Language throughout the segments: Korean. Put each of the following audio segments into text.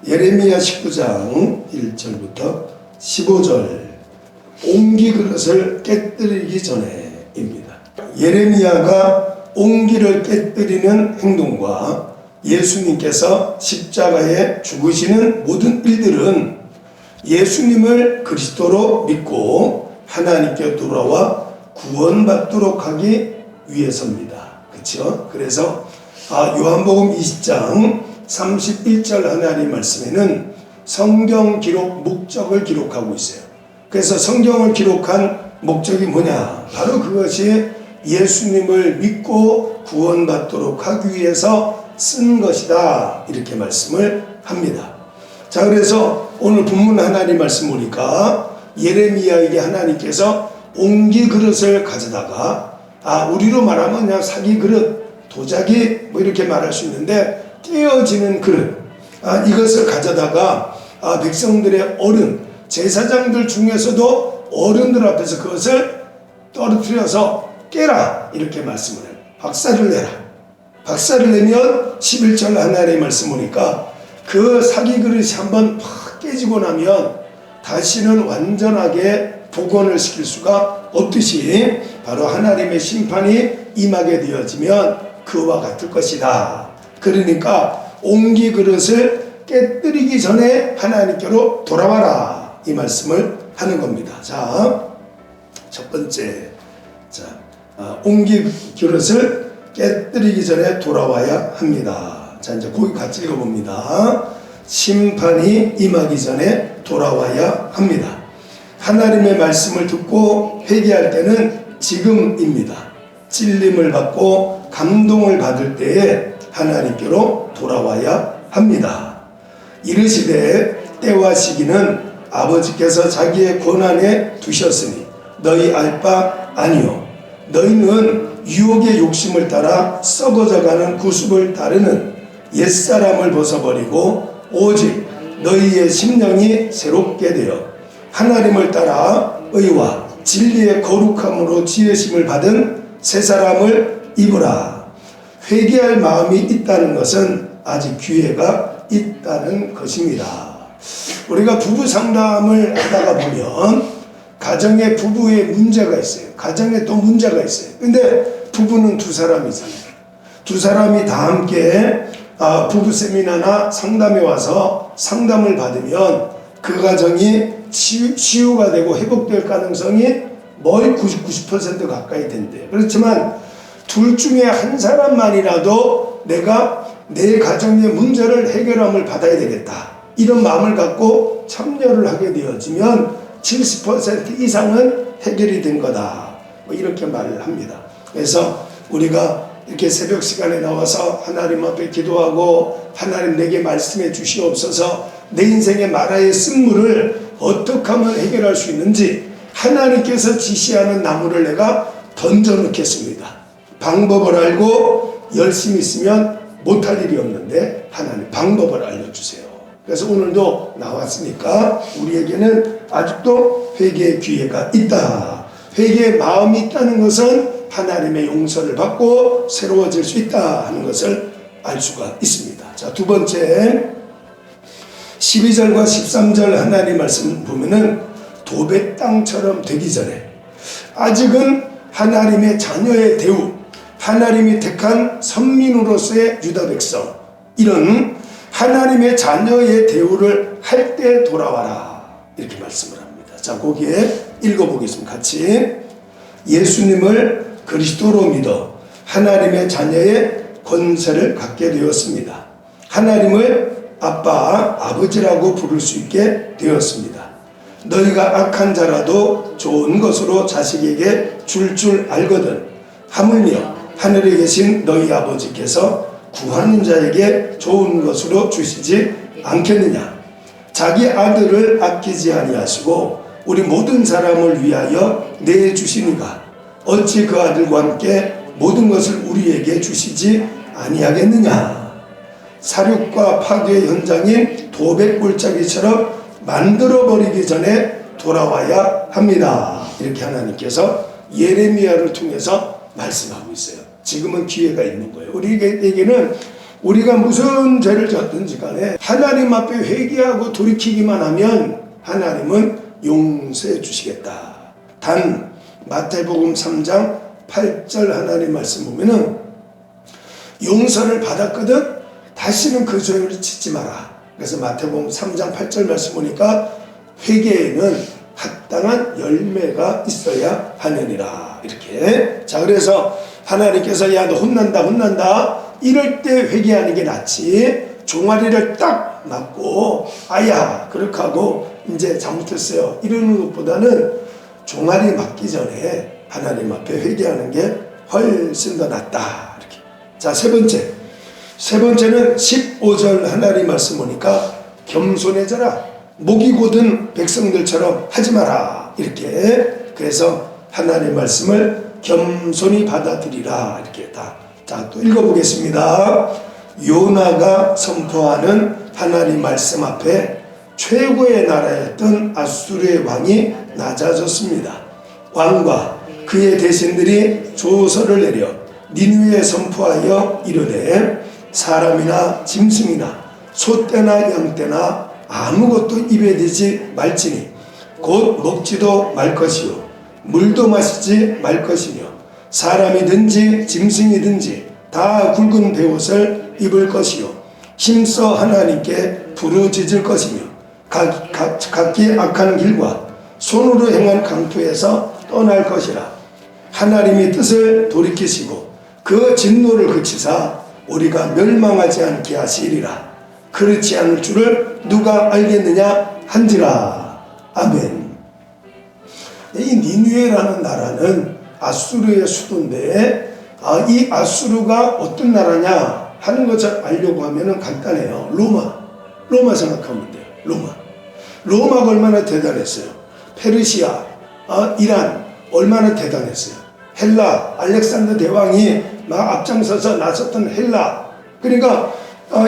예레미야 19장 1절부터 15절 옹기 그릇을 깨뜨리기 전에입니다. 예레미야가 옹기를 깨뜨리는 행동과 예수님께서 십자가에 죽으시는 모든 일들은 예수님을 그리스도로 믿고 하나님께 돌아와 구원받도록 하기 위해서입니다. 그렇죠? 그래서 요한복음 20장 31절 하나님 말씀에는 성경 기록 목적을 기록하고 있어요. 그래서 성경을 기록한 목적이 뭐냐? 바로 그것이 예수님을 믿고 구원받도록 하기 위해서 쓴 것이다. 이렇게 말씀을 합니다. 자, 그래서 오늘 본문 하나님 말씀 보니까 예레미야에게 하나님께서 옹기 그릇을 가져다가 우리로 말하면 그냥 사기 그릇, 도자기 뭐 이렇게 말할 수 있는데 깨어지는 그릇 이것을 가져다가 백성들의 어른, 제사장들 중에서도 어른들 앞에서 그것을 떨어뜨려서 깨라 이렇게 말씀을 해요. 박살을 내라. 박살을 내면 11절 하나님의 말씀 보니까 그 사기 그릇이 한번 팍 깨지고 나면 다시는 완전하게 복원을 시킬 수가 없듯이 바로 하나님의 심판이 임하게 되어지면 그와 같을 것이다. 그러니까 옹기 그릇을 깨뜨리기 전에 하나님께로 돌아와라 이 말씀을 하는 겁니다. 자, 첫 번째, 옹기 그릇을 깨뜨리기 전에 돌아와야 합니다. 자, 이제 거기 같이 읽어봅니다. 심판이 임하기 전에 돌아와야 합니다. 하나님의 말씀을 듣고 회개할 때는 지금입니다. 찔림을 받고 감동을 받을 때에 하나님께로 돌아와야 합니다. 이르시되 때와 시기는 아버지께서 자기의 권한에 두셨으니 너희 알 바 아니요 너희는 유혹의 욕심을 따라 썩어져가는 구습을 따르는 옛사람을 벗어버리고 오직 너희의 심령이 새롭게 되어 하나님을 따라 의와 진리의 거룩함으로 지으심을 받은 새 사람을 입으라. 회개할 마음이 있다는 것은 아직 기회가 있다는 것입니다. 우리가 부부 상담을 하다가 보면 가정에 부부의 문제가 있어요. 가정에 또 문제가 있어요. 근데 부부는 두 사람이잖아요. 두 사람이 다 함께 부부 세미나나 상담에 와서 상담을 받으면 그 가정이 치유가 되고 회복될 가능성이 거의 90% 가까이 된대요. 그렇지만 둘 중에 한 사람만이라도 내가 내 가정의 문제를 해결함을 받아야 되겠다. 이런 마음을 갖고 참여를 하게 되어지면 70% 이상은 해결이 된 거다. 뭐 이렇게 말을 합니다. 그래서 우리가 이렇게 새벽 시간에 나와서 하나님 앞에 기도하고 하나님 내게 말씀해 주시옵소서 내 인생의 마라의 쓴물을 어떻게 하면 해결할 수 있는지 하나님께서 지시하는 나무를 내가 던져 놓겠습니다. 방법을 알고 열심히 있으면 못할 일이 없는데 하나님 방법을 알려주세요. 그래서 오늘도 나왔으니까 우리에게는 아직도 회개의 기회가 있다. 회개의 마음이 있다는 것은 하나님의 용서를 받고 새로워질 수 있다 하는 것을 알 수가 있습니다. 자, 두 번째 12절과 13절 하나님 말씀 보면은 도배 땅처럼 되기 전에 아직은 하나님의 자녀의 대우, 하나님이 택한 선민으로서의 유다 백성, 이런 하나님의 자녀의 대우를 할 때 돌아와라 이렇게 말씀을 합니다. 자, 거기에 읽어보겠습니다. 같이 예수님을 그리스도로 믿어 하나님의 자녀의 권세를 갖게 되었습니다. 하나님을 아빠, 아버지라고 부를 수 있게 되었습니다. 너희가 악한 자라도 좋은 것으로 자식에게 줄 알거든 하물며 하늘에 계신 너희 아버지께서 구하는 자에게 좋은 것으로 주시지 않겠느냐. 자기 아들을 아끼지 아니하시고 우리 모든 사람을 위하여 내주시니가 어찌 그 아들과 함께 모든 것을 우리에게 주시지 아니하겠느냐. 사륙과 파괴 현장인 도백골짜기처럼 만들어버리기 전에 돌아와야 합니다. 이렇게 하나님께서 예레미야를 통해서 말씀하고 있어요. 지금은 기회가 있는 거예요. 우리에게는 우리가 무슨 죄를 졌든지 간에 하나님 앞에 회개하고 돌이키기만 하면 하나님은 용서해 주시겠다. 단 마태복음 3장 8절 하나님 말씀 보면은 용서를 받았거든 다시는 그 죄를 짓지 마라. 그래서 마태복음 3장 8절 말씀 보니까 회개에는 합당한 열매가 있어야 하느니라. 이렇게. 자, 그래서 하나님께서 야 너 혼난다 이럴 때 회개하는 게 낫지, 종아리를 딱 맞고 아야 그렇게 하고 이제 잘못했어요 이러는 것보다는 종아리 맞기 전에 하나님 앞에 회개하는 게 훨씬 더 낫다. 이렇게. 자, 세 번째는 15절 하나님 말씀 보니까 겸손해져라. 목이 곧은 백성들처럼 하지 마라. 이렇게. 그래서 하나님 말씀을 겸손히 받아들이라. 이렇게 다. 자, 또 읽어보겠습니다. 요나가 선포하는 하나님 말씀 앞에 최고의 나라였던 아수르의 왕이 낮아졌습니다. 왕과 그의 대신들이 조서를 내려 니느웨에 선포하여 이르되 사람이나 짐승이나 소떼나 양떼나 아무것도 입에 대지 말지니 곧 먹지도 말 것이요 물도 마시지 말 것이며 사람이든지 짐승이든지 다 굵은 베옷을 입을 것이요 힘써 하나님께 부르짖을 것이며 각기 악한 길과 손으로 행한 강토에서 떠날 것이라. 하나님이 뜻을 돌이키시고 그 진노를 그치사 우리가 멸망하지 않게 하시리라. 그렇지 않을 줄을 누가 알겠느냐 한지라. 아멘. 이 니느웨라는 나라는 아수르의 수도인데 이 아수르가 어떤 나라냐 하는 것을 알려고 하면 간단해요. 로마 생각하면 돼요. 로마가 얼마나 대단했어요. 페르시아, 이란 얼마나 대단했어요. 헬라, 알렉산더 대왕이 막 앞장서서 나섰던 헬라. 그러니까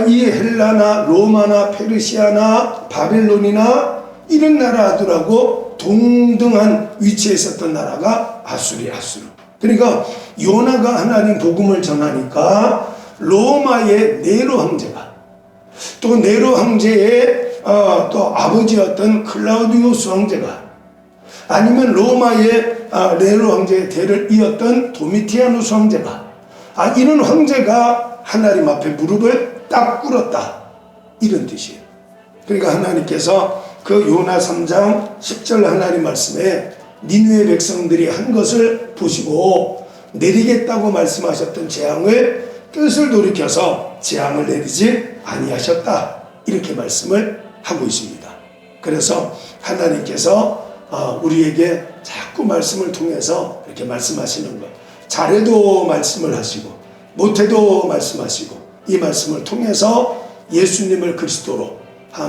이 헬라나 로마나 페르시아나 바벨론이나 이런 나라들하고 동등한 위치에 있었던 나라가 아수르. 그러니까 요나가 하나님 복음을 전하니까 로마의 네로 황제가, 또 네로 황제의 또 아버지였던 클라우디우스 황제가, 아니면 로마의 네로 황제의 대를 이었던 도미티아누스 황제가, 이런 황제가 하나님 앞에 무릎을 딱 꿇었다, 이런 뜻이에요. 그러니까 하나님께서 그 요나 3장 10절 하나님 말씀에 니느웨 백성들이 한 것을 보시고 내리겠다고 말씀하셨던 재앙을 뜻을 돌이켜서 재앙을 내리지 아니하셨다, 이렇게 말씀을 하고 있습니다. 그래서 하나님께서 우리에게 자꾸 말씀을 통해서 이렇게 말씀하시는 것, 잘해도 말씀을 하시고 못해도 말씀하시고, 이 말씀을 통해서 예수님을 그리스도로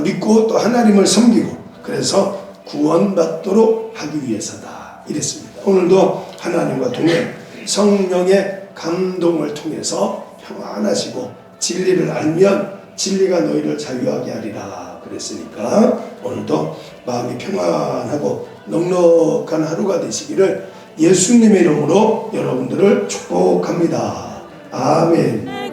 믿고 또 하나님을 섬기고 그래서 구원받도록 하기 위해서다, 이랬습니다. 오늘도 하나님과 동행 성령의 감동을 통해서 평안하시고 진리를 알면 진리가 너희를 자유하게 하리라 그랬으니까 오늘도 마음이 평안하고 넉넉한 하루가 되시기를 예수님의 이름으로 여러분들을 축복합니다. 아멘.